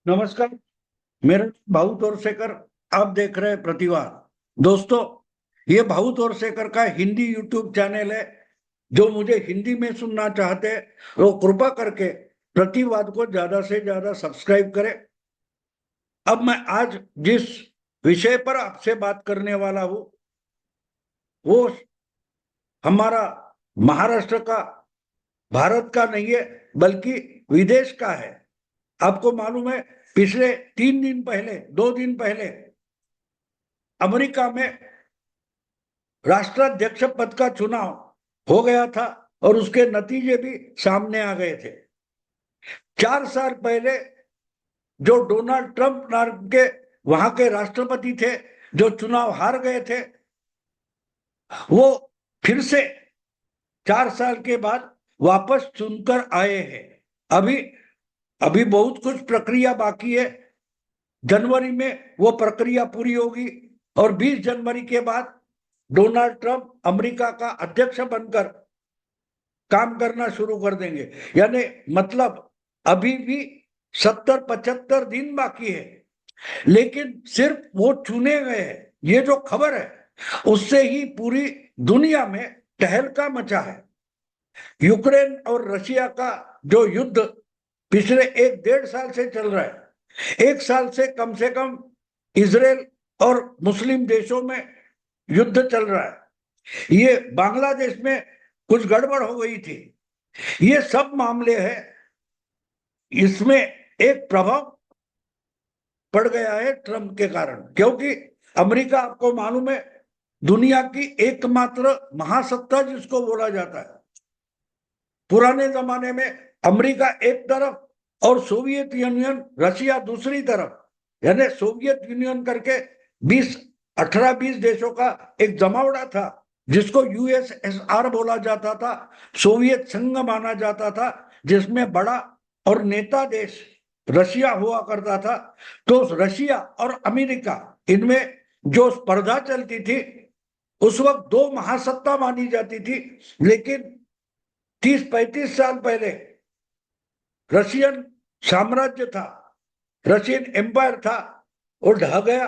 नमस्कार। मेरा नाम भाऊ तोरसेकर। आप देख रहे हैं प्रतिवाद। दोस्तों, ये भाऊ तोरसेकर का हिंदी यूट्यूब चैनल है। जो मुझे हिंदी में सुनना चाहते हैं वो कृपा करके प्रतिवाद को ज्यादा से ज्यादा सब्सक्राइब करें। अब मैं आज जिस विषय पर आपसे बात करने वाला हूँ वो हमारा महाराष्ट्र का, भारत का नहीं है बल्कि विदेश का है। आपको मालूम है, पिछले 3 दिन पहले, 2 दिन पहले अमेरिका में राष्ट्राध्यक्ष पद का चुनाव हो गया था और उसके नतीजे भी सामने आ गए थे। 4 साल पहले जो डोनाल्ड ट्रंप नाम के वहां के राष्ट्रपति थे, जो चुनाव हार गए थे, वो फिर से 4 साल के बाद वापस चुनकर आए हैं। अभी अभी बहुत कुछ प्रक्रिया बाकी है। जनवरी में वो प्रक्रिया पूरी होगी और 20 जनवरी के बाद डोनाल्ड ट्रंप अमेरिका का अध्यक्ष बनकर काम करना शुरू कर देंगे। यानी मतलब अभी भी 70-75 दिन बाकी है। लेकिन सिर्फ वो चुने गए हैं, ये जो खबर है उससे ही पूरी दुनिया में तहलका मचा है। यूक्रेन और रशिया का जो युद्ध पिछले 1-1.5 साल से चल रहा है, 1 साल से कम इसराइल और मुस्लिम देशों में युद्ध चल रहा है। ये बांग्लादेश में कुछ गड़बड़ हो गई थी। ये सब मामले हैं, इसमें एक प्रभाव पड़ गया है ट्रंप के कारण। क्योंकि अमेरिका, आपको मालूम है, दुनिया की एकमात्र महासत्ता जिसको बोला जाता है। पुराने जमाने में अमेरिका एक तरफ और सोवियत यूनियन, रशिया दूसरी तरफ, यानी सोवियत यूनियन करके 18-20 देशों का एक जमावड़ा था जिसको यूएसएसआर बोला जाता था, सोवियत संघ माना जाता था, जिसमें बड़ा और नेता देश रशिया हुआ करता था। तो रशिया और अमेरिका, इनमें जो स्पर्धा चलती थी उस वक्त दो महासत्ता मानी जाती थी। लेकिन 30-35 साल पहले रशियन साम्राज्य था, रशियन एम्पायर था, वो ढह गया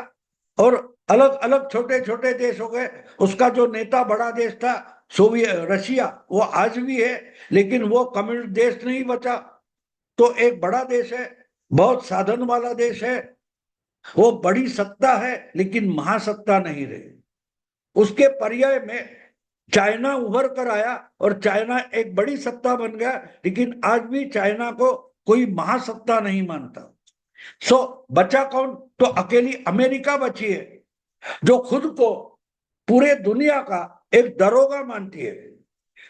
और अलग अलग छोटे छोटे देश हो गए। उसका जो नेता बड़ा देश था सोवियत रशिया, वो आज भी है, लेकिन वो कम्युनिस्ट देश नहीं बचा। तो एक बड़ा देश है, बहुत साधन वाला देश है, वो बड़ी सत्ता है लेकिन महासत्ता नहीं रही। उसके पर्याय में चाइना उभर कर आया और चाइना एक बड़ी सत्ता बन गया, लेकिन आज भी चाइना को कोई महासत्ता नहीं मानता। सो बचा कौन? तो अकेली अमेरिका बची है, जो खुद को पूरे दुनिया का एक दरोगा मानती है।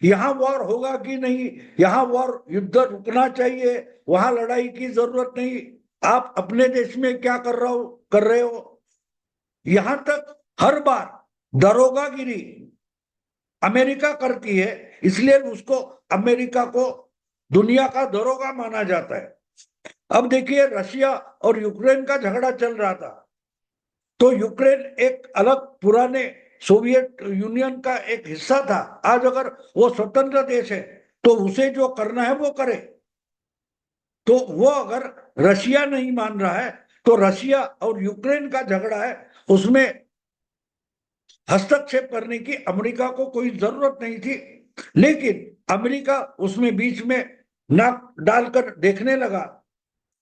यहां वॉर होगा कि नहीं, यहां वॉर, युद्ध रुकना चाहिए, वहां लड़ाई की जरूरत नहीं, आप अपने देश में क्या कर रहे हो, यहां तक हर बार दरोगागिरी अमेरिका करती है। इसलिए उसको, अमेरिका को दुनिया का दरोगा माना जाता है। अब देखिए, रशिया और यूक्रेन का झगड़ा चल रहा था, तो यूक्रेन एक अलग पुराने सोवियत यूनियन का एक हिस्सा था। आज अगर वो स्वतंत्र देश है तो उसे जो करना है वो करे। तो वो अगर रशिया नहीं मान रहा है तो रशिया और यूक्रेन का झगड़ा है, उसमें हस्तक्षेप करने की अमेरिका को कोई जरूरत नहीं थी। लेकिन अमेरिका उसमें बीच में नाक डालकर देखने लगा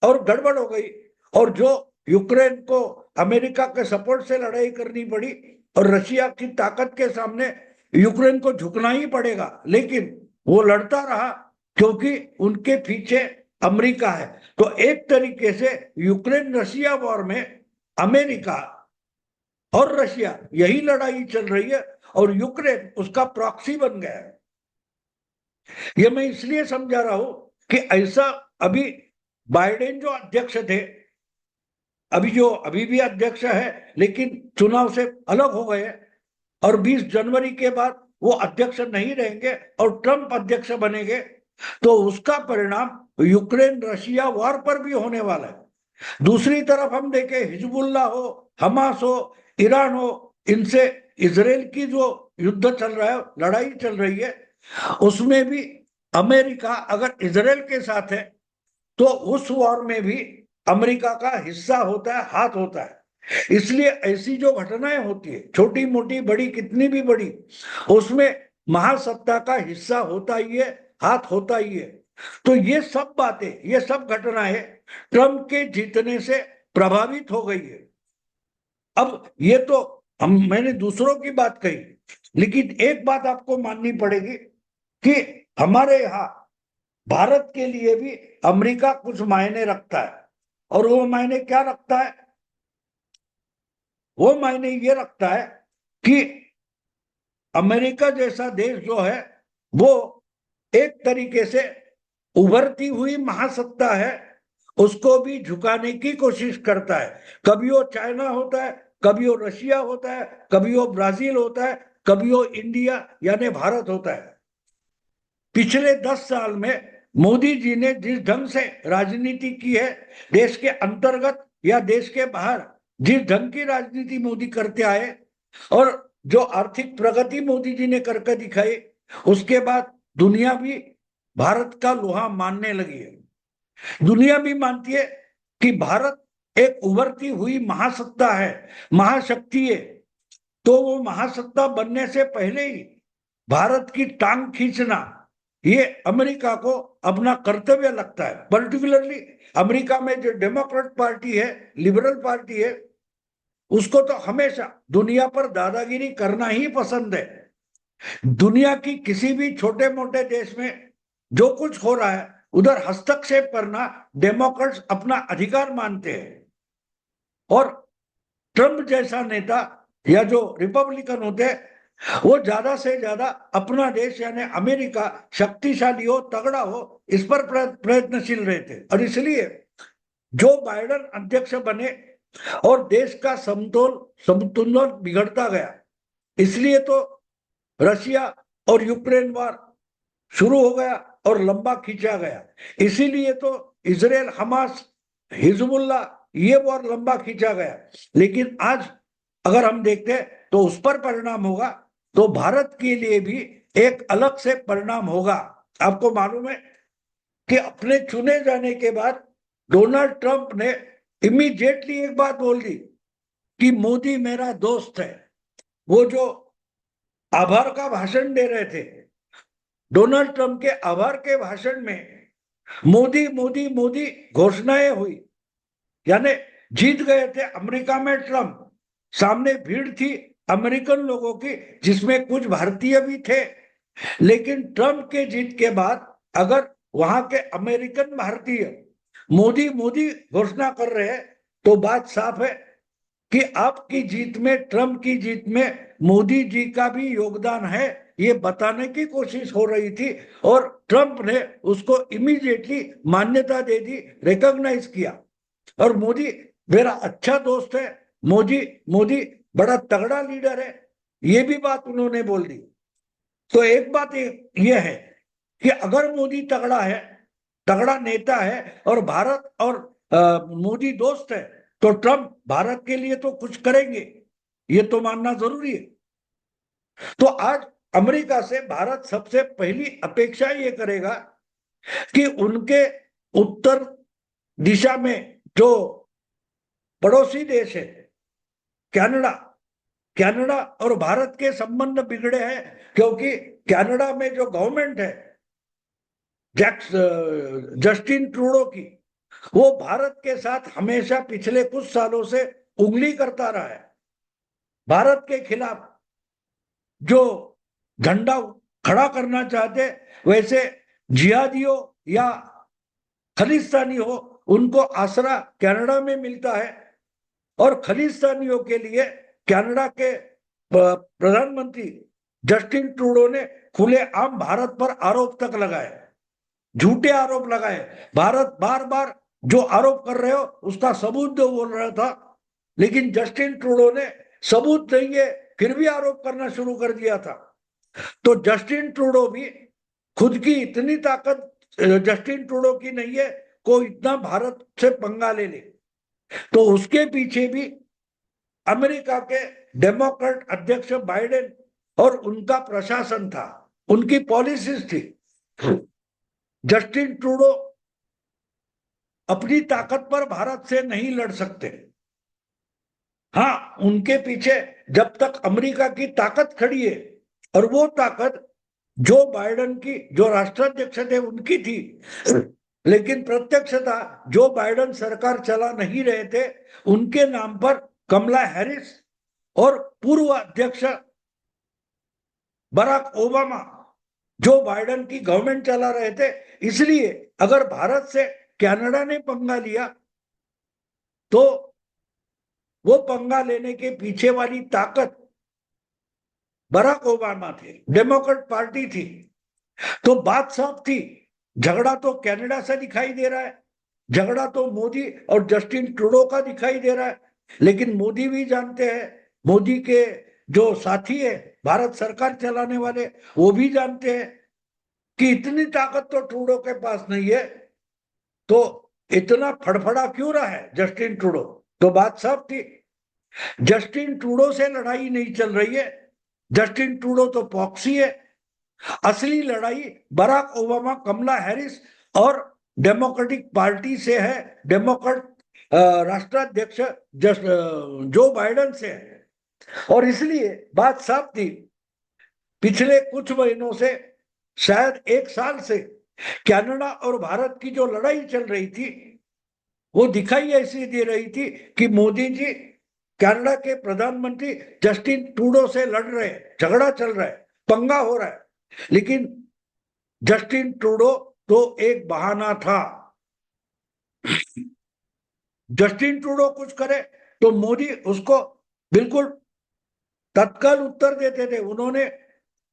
और गड़बड़ हो गई। और जो यूक्रेन को अमेरिका के सपोर्ट से लड़ाई करनी पड़ी, और रशिया की ताकत के सामने यूक्रेन को झुकना ही पड़ेगा, लेकिन वो लड़ता रहा क्योंकि उनके पीछे अमेरिका है। तो एक तरीके से यूक्रेन रशिया वॉर में अमेरिका और रशिया यही लड़ाई चल रही है और यूक्रेन उसका प्रॉक्सी बन गया है। ये मैं इसलिए समझा रहा हूं कि ऐसा अभी बाइडेन जो अध्यक्ष थे, अभी भी अध्यक्ष है लेकिन चुनाव से अलग हो गए, और 20 जनवरी के बाद वो अध्यक्ष नहीं रहेंगे और ट्रंप अध्यक्ष बनेंगे, तो उसका परिणाम यूक्रेन रशिया वॉर पर भी होने वाला है। दूसरी तरफ हम देखें, हिजबुल्ला हो, हमास हो, ईरान हो, इनसे इसराइल की जो युद्ध चल रहा है, लड़ाई चल रही है, उसमें भी अमेरिका अगर इसराइल के साथ है तो उस वॉर में भी अमेरिका का हिस्सा होता है, हाथ होता है। इसलिए ऐसी जो घटनाएं होती है, छोटी मोटी बड़ी कितनी भी बड़ी, उसमें महासत्ता का हिस्सा होता ही है, हाथ होता ही है। तो ये सब बातें, ये सब घटनाएं ट्रंप के जीतने से प्रभावित हो गई है। अब ये तो मैंने दूसरों की बात कही, लेकिन एक बात आपको माननी पड़ेगी कि हमारे यहाँ भारत के लिए भी अमेरिका कुछ मायने रखता है। और वो मायने क्या रखता है? वो मायने ये रखता है कि अमेरिका जैसा देश जो है वो एक तरीके से उभरती हुई महासत्ता है, उसको भी झुकाने की कोशिश करता है। कभी वो चाइना होता है, कभी वो रशिया होता है, कभी वो ब्राजील होता है, कभी वो इंडिया यानी भारत होता है। पिछले 10 साल में मोदी जी ने जिस ढंग से राजनीति की है, देश के अंतर्गत या देश के बाहर जिस ढंग की राजनीति मोदी करते आए, और जो आर्थिक प्रगति मोदी जी ने करके दिखाई, उसके बाद दुनिया भी भारत का लोहा मानने लगी है। दुनिया भी मानती है कि भारत एक उभरती हुई महासत्ता है, महाशक्ति है। तो वो महासत्ता बनने से पहले ही भारत की टांग खींचना, ये अमेरिका को अपना कर्तव्य लगता है। पर्टिकुलरली अमेरिका में जो डेमोक्रेट पार्टी है, लिबरल पार्टी है, उसको तो हमेशा दुनिया पर दादागिरी करना ही पसंद है। दुनिया की किसी भी छोटे मोटे देश में जो कुछ हो रहा है, उधर हस्तक्षेप करना डेमोक्रेट्स अपना अधिकार मानते हैं। और ट्रंप जैसा नेता या जो रिपब्लिकन होते हैं, वो ज्यादा से ज्यादा अपना देश यानी अमेरिका शक्तिशाली हो, तगड़ा हो, इस पर प्रयत्नशील रहते। और इसलिए जो बाइडेन अध्यक्ष बने और देश का संतुलन बिगड़ता गया, इसलिए तो रशिया और यूक्रेन वार शुरू हो गया और लंबा खींचा गया। इसीलिए तो इसराइल, हमास, हिजबुल्ला, ये वॉर लंबा खींचा गया। लेकिन आज अगर हम देखते हैं तो उस पर परिणाम होगा, तो भारत के लिए भी एक अलग से परिणाम होगा। आपको मालूम है कि अपने चुने जाने के बाद डोनाल्ड ट्रंप ने इमीडिएटली एक बात बोल दी कि मोदी मेरा दोस्त है। वो जो आभार का भाषण दे रहे थे, डोनाल्ड ट्रंप के आभार के भाषण में मोदी मोदी मोदी घोषणाएं हुई, यानी जीत गए थे अमेरिका में ट्रंप। सामने भीड़ थी अमेरिकन लोगों की, जिसमें कुछ भारतीय भी थे। लेकिन ट्रंप के जीत के बाद अगर वहां के अमेरिकन भारतीय मोदी मोदी घोषणा कर रहे हैं, तो बात साफ है कि आपकी जीत में, ट्रंप की जीत में मोदी जी का भी योगदान है, ये बताने की कोशिश हो रही थी। और ट्रंप ने उसको इमीडिएटली मान्यता दे दी, रिकॉग्नाइज किया। और मोदी मेरा अच्छा दोस्त है, मोदी मोदी बड़ा तगड़ा लीडर है, ये भी बात उन्होंने बोल दी। तो एक बात ये है कि अगर मोदी तगड़ा है, तगड़ा नेता है, और भारत और मोदी दोस्त है, तो ट्रंप भारत के लिए तो कुछ करेंगे, ये तो मानना जरूरी है। तो आज अमेरिका से भारत सबसे पहली अपेक्षा ये करेगा कि उनके उत्तर दिशा में जो पड़ोसी देश है, कनाडा, कनाडा और भारत के संबंध बिगड़े हैं, क्योंकि कनाडा में जो गवर्नमेंट है जस्टिन ट्रूडो की, वो भारत के साथ हमेशा पिछले कुछ सालों से उंगली करता रहा है। भारत के खिलाफ जो झंडा खड़ा करना चाहते, वैसे जिहादियों या खालिस्तानी हो, उनको आसरा कनाडा में मिलता है। और खालिस्तानियों के लिए कनाडा के प्रधानमंत्री जस्टिन ट्रूडो ने खुलेआम भारत पर आरोप तक लगाए, झूठे आरोप लगाए। भारत बार बार जो आरोप कर रहे हो उसका सबूत दो बोल रहा था, लेकिन जस्टिन ट्रूडो ने सबूत नहीं है फिर भी आरोप करना शुरू कर दिया था। तो जस्टिन ट्रूडो भी, खुद की इतनी ताकत जस्टिन ट्रूडो की नहीं है को इतना भारत से पंगा ले ले। तो उसके पीछे भी अमेरिका के डेमोक्रेट अध्यक्ष बाइडेन और उनका प्रशासन था, उनकी पॉलिसीज थी। जस्टिन ट्रूडो अपनी ताकत पर भारत से नहीं लड़ सकते। हाँ, उनके पीछे जब तक अमेरिका की ताकत खड़ी है, और वो ताकत जो बाइडेन की, जो राष्ट्राध्यक्ष थे उनकी थी, लेकिन प्रत्यक्षता जो बाइडेन सरकार चला नहीं रहे थे उनके नाम पर कमला हैरिस और पूर्व अध्यक्ष बराक ओबामा जो बाइडेन की गवर्नमेंट चला रहे थे। इसलिए अगर भारत से कनाडा ने पंगा लिया तो वो पंगा लेने के पीछे वाली ताकत बराक ओबामा थे, डेमोक्रेट पार्टी थी। तो बात साफ थी, झगड़ा तो कनाडा से दिखाई दे रहा है, झगड़ा तो मोदी और जस्टिन ट्रूडो का दिखाई दे रहा है। लेकिन मोदी भी जानते हैं, मोदी के जो साथी है भारत सरकार चलाने वाले, वो भी जानते हैं कि इतनी ताकत तो ट्रूडो के पास नहीं है, तो इतना फड़फड़ा क्यों रहा है जस्टिन ट्रूडो। तो बात साफ थी, जस्टिन ट्रूडो से लड़ाई नहीं चल रही है, जस्टिन ट्रूडो तो पॉक्सी है। असली लड़ाई बराक ओबामा, कमला हैरिस और डेमोक्रेटिक पार्टी से है, डेमोक्रेट राष्ट्राध्यक्ष जो बाइडेन से है। और इसलिए बात साफ थी, पिछले कुछ महीनों से, शायद एक साल से, कनाडा और भारत की जो लड़ाई चल रही थी वो दिखाई ऐसी दे रही थी कि मोदी जी कनाडा के प्रधानमंत्री जस्टिन ट्रूडो से लड़ रहे हैं, झगड़ा चल रहा है, पंगा हो रहा है। लेकिन जस्टिन ट्रूडो तो एक बहाना था। जस्टिन ट्रूडो कुछ करे तो मोदी उसको बिल्कुल तत्काल उत्तर देते थे। उन्होंने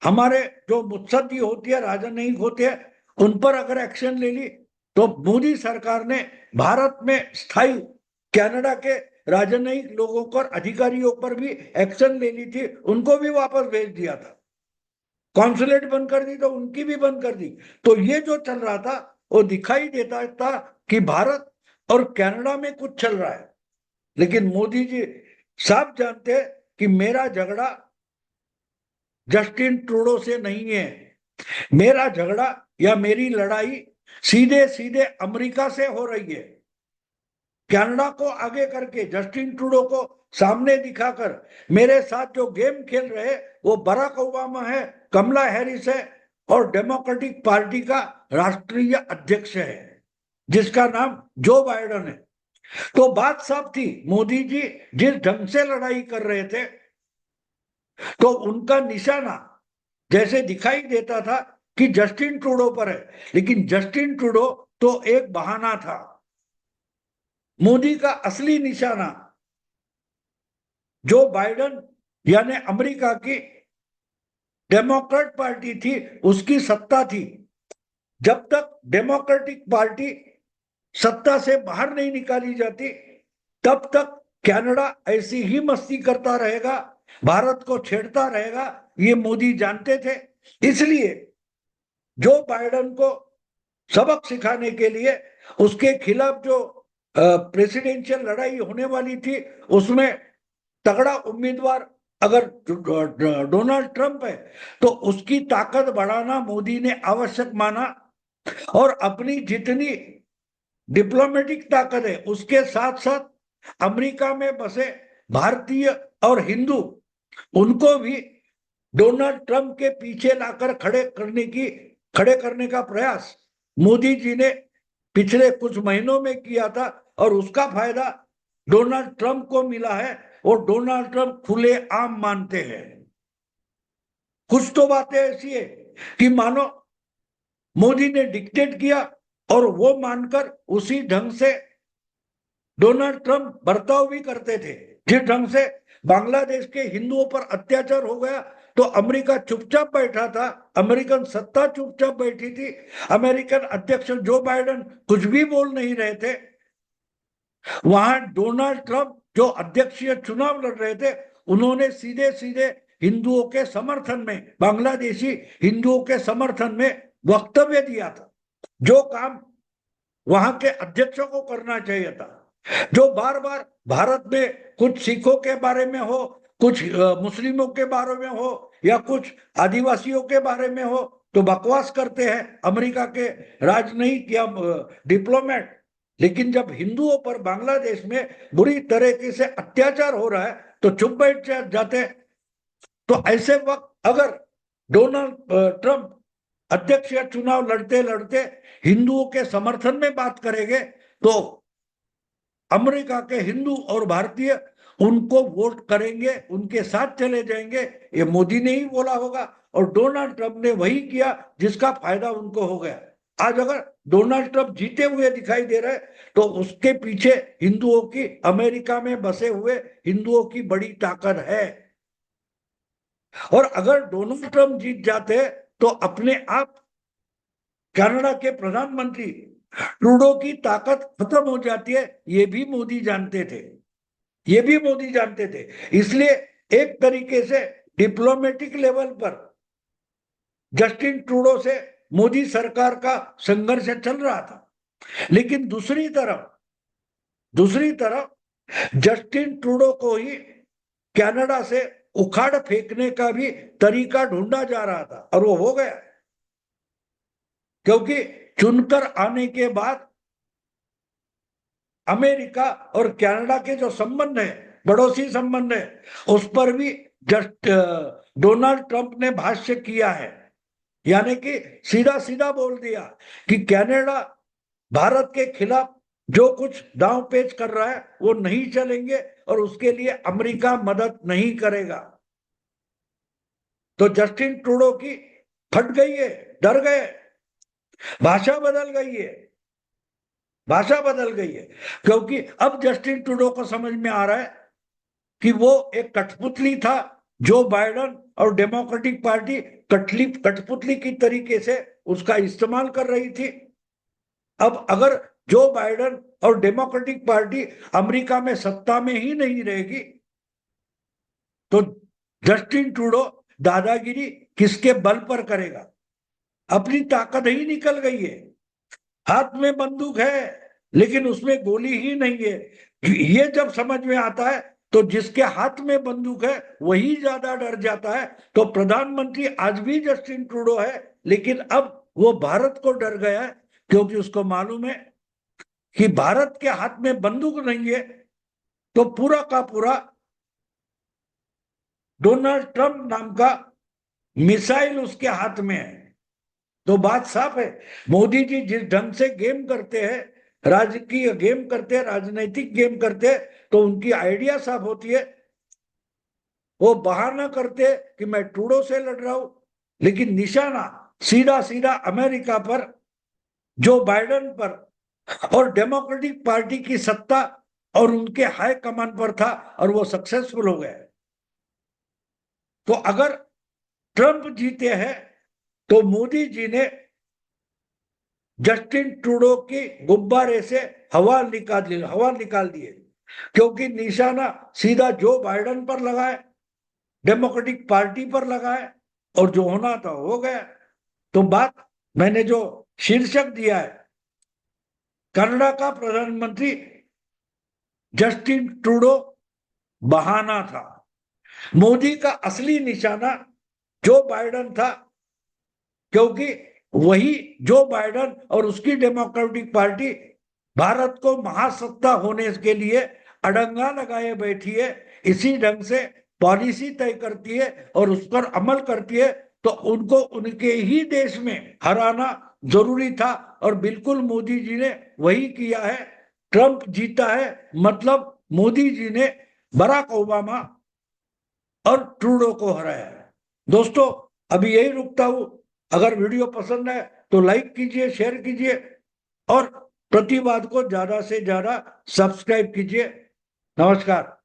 हमारे जो मुत्सद्दी होती है, राजनयिक होते हैं, उन पर अगर एक्शन ले ली तो मोदी सरकार ने भारत में स्थायी कनाडा के राजनयिक लोगों पर, अधिकारियों पर भी एक्शन ले ली थी, उनको भी वापस भेज दिया था। कॉन्सुलेट बंद कर दी तो उनकी भी बंद कर दी। तो ये जो चल रहा था वो दिखाई देता था कि भारत और कनाडा में कुछ चल रहा है। लेकिन मोदी जी साफ जानते हैं कि मेरा झगड़ा जस्टिन ट्रूडो से नहीं है, मेरा झगड़ा या मेरी लड़ाई सीधे सीधे अमेरिका से हो रही है। कनाडा को आगे करके, जस्टिन ट्रूडो को सामने दिखाकर मेरे साथ जो गेम खेल रहे वो बराक ओबामा है, कमला हैरिस है और डेमोक्रेटिक पार्टी का राष्ट्रीय अध्यक्ष है जिसका नाम जो बाइडेन है। तो बात साफ थी, मोदी जी जिस ढंग से लड़ाई कर रहे थे तो उनका निशाना जैसे दिखाई देता था कि जस्टिन ट्रूडो पर है, लेकिन जस्टिन ट्रूडो तो एक बहाना था। मोदी का असली निशाना जो बाइडेन यानी अमेरिका की डेमोक्रेट पार्टी थी, उसकी सत्ता थी। जब तक डेमोक्रेटिक पार्टी सत्ता से बाहर नहीं निकाली जाती तब तक कनाडा ऐसी ही मस्ती करता रहेगा, भारत को छेड़ता रहेगा, ये मोदी जानते थे। इसलिए जो बाइडेन को सबक सिखाने के लिए उसके खिलाफ जो प्रेसिडेंशियल लड़ाई होने वाली थी उसमें तगड़ा उम्मीदवार अगर डोनाल्ड ट्रंप है तो उसकी ताकत बढ़ाना मोदी ने आवश्यक माना, और अपनी जितनी डिप्लोमेटिक ताकत है उसके साथ साथ अमेरिका में बसे भारतीय और हिंदू, उनको भी डोनाल्ड ट्रंप के पीछे लाकर खड़े करने का प्रयास मोदी जी ने पिछले कुछ महीनों में किया था, और उसका फायदा डोनाल्ड ट्रंप को मिला है। और डोनाल्ड ट्रंप खुले आम मानते हैं। कुछ तो बातें ऐसी है कि मानो मोदी ने डिक्टेट किया और वो मानकर उसी ढंग से डोनाल्ड ट्रंप बर्ताव भी करते थे। जिस ढंग से बांग्लादेश के हिंदुओं पर अत्याचार हो गया तो अमेरिका चुपचाप बैठा था, अमेरिकन सत्ता चुपचाप बैठी थी, अमेरिकन अध्यक्ष जो बाइडेन कुछ भी बोल नहीं रहे थे। वहां डोनाल्ड ट्रंप जो अध्यक्षीय चुनाव लड़ रहे थे उन्होंने सीधे सीधे हिंदुओं के समर्थन में, बांग्लादेशी हिंदुओं के समर्थन में वक्तव्य दिया था, जो काम वहां के अध्यक्षों को करना चाहिए था। जो बार बार भारत में कुछ सिखों के बारे में हो, कुछ मुस्लिमों के बारे में हो या कुछ आदिवासियों के बारे में हो तो बकवास करते हैं अमेरिका के राजनयिक या डिप्लोमेट। लेकिन जब हिंदुओं पर बांग्लादेश में बुरी तरीके से अत्याचार हो रहा है तो चुप बैठ जाते हैं। तो ऐसे वक्त अगर डोनाल्ड ट्रंप अध्यक्ष या चुनाव लड़ते लड़ते हिंदुओं के समर्थन में बात करेंगे तो अमेरिका के हिंदू और भारतीय उनको वोट करेंगे, उनके साथ चले जाएंगे। ये मोदी ने ही बोला होगा और डोनाल्ड ट्रंप ने वही किया जिसका फायदा उनको हो गया। आज अगर डोनाल्ड ट्रंप जीते हुए दिखाई दे रहे तो उसके पीछे हिंदुओं की, अमेरिका में बसे हुए हिंदुओं की बड़ी ताकत है। और अगर डोनाल्ड ट्रंप जीत जाते तो अपने आप कनाडा के प्रधानमंत्री ट्रूडो की ताकत खत्म हो जाती है। ये भी मोदी जानते थे, ये भी मोदी जानते थे। इसलिए एक तरीके से डिप्लोमेटिक लेवल पर जस्टिन ट्रूडो से मोदी सरकार का संघर्ष चल रहा था। लेकिन दूसरी तरफ जस्टिन ट्रूडो को ही कनाडा से उखाड़ फेंकने का भी तरीका ढूंढा जा रहा था और वो हो गया, क्योंकि चुनकर आने के बाद अमेरिका और कनाडा के जो संबंध है, पड़ोसी संबंध है, उस पर भी डोनाल्ड ट्रंप ने भाष्य किया है। यानी कि सीधा सीधा बोल दिया कि कनाडा भारत के खिलाफ जो कुछ दांव पेच कर रहा है वो नहीं चलेंगे और उसके लिए अमेरिका मदद नहीं करेगा। तो जस्टिन ट्रूडो की फट गई है, डर गए, भाषा बदल गई है, भाषा बदल गई है। क्योंकि अब जस्टिन ट्रूडो को समझ में आ रहा है कि वो एक कठपुतली था, जो बाइडेन और डेमोक्रेटिक पार्टी कठपुतली की तरीके से उसका इस्तेमाल कर रही थी। अब अगर जो बाइडेन और डेमोक्रेटिक पार्टी अमेरिका में सत्ता में ही नहीं रहेगी तो जस्टिन ट्रूडो दादागिरी किसके बल पर करेगा? अपनी ताकत ही निकल गई है। हाथ में बंदूक है लेकिन उसमें गोली ही नहीं है। ये जब समझ में आता है तो जिसके हाथ में बंदूक है वही ज्यादा डर जाता है। तो प्रधानमंत्री आज भी जस्टिन ट्रूडो है, लेकिन अब वो भारत को डर गया है, क्योंकि उसको मालूम है कि भारत के हाथ में बंदूक नहीं है तो पूरा का पूरा डोनाल्ड ट्रंप नाम का मिसाइल उसके हाथ में है। तो बात साफ है, मोदी जी जिस ढंग से गेम करते हैं, राजकीय गेम करते हैं, राजनीतिक गेम करते हैं, तो उनकी आइडिया साफ होती है। वो बहाना करते कि मैं ट्रूडो से लड़ रहा हूं, लेकिन निशाना सीधा सीधा अमेरिका पर, जो बाइडेन पर और डेमोक्रेटिक पार्टी की सत्ता और उनके हाई कमान पर था, और वो सक्सेसफुल हो गए। तो अगर ट्रंप जीते हैं तो मोदी जी ने जस्टिन ट्रूडो की गुब्बारे से हवा निकाल दिए, क्योंकि निशाना सीधा जो बाइडेन पर लगाए, डेमोक्रेटिक पार्टी पर लगाए, और जो होना था हो गया। तो बात मैंने जो शीर्षक दिया है, कनाडा का प्रधानमंत्री जस्टिन ट्रूडो बहाना था, मोदी का असली निशाना जो बाइडेन था, क्योंकि वही जो बाइडेन और उसकी डेमोक्रेटिक पार्टी भारत को महासत्ता होने के लिए अड़ंगा लगाए बैठी है, इसी ढंग से पॉलिसी तय करती है और उस पर अमल करती है। तो उनको उनके ही देश में हराना जरूरी था, और बिल्कुल मोदी जी ने वही किया है। ट्रंप जीता है मतलब मोदी जी ने बराक ओबामा और ट्रूडो को हराया है। दोस्तों, अभी यही रुकता हूं। अगर वीडियो पसंद है तो लाइक कीजिए, शेयर कीजिए और प्रतिवाद को ज्यादा से ज्यादा सब्सक्राइब कीजिए। नमस्कार।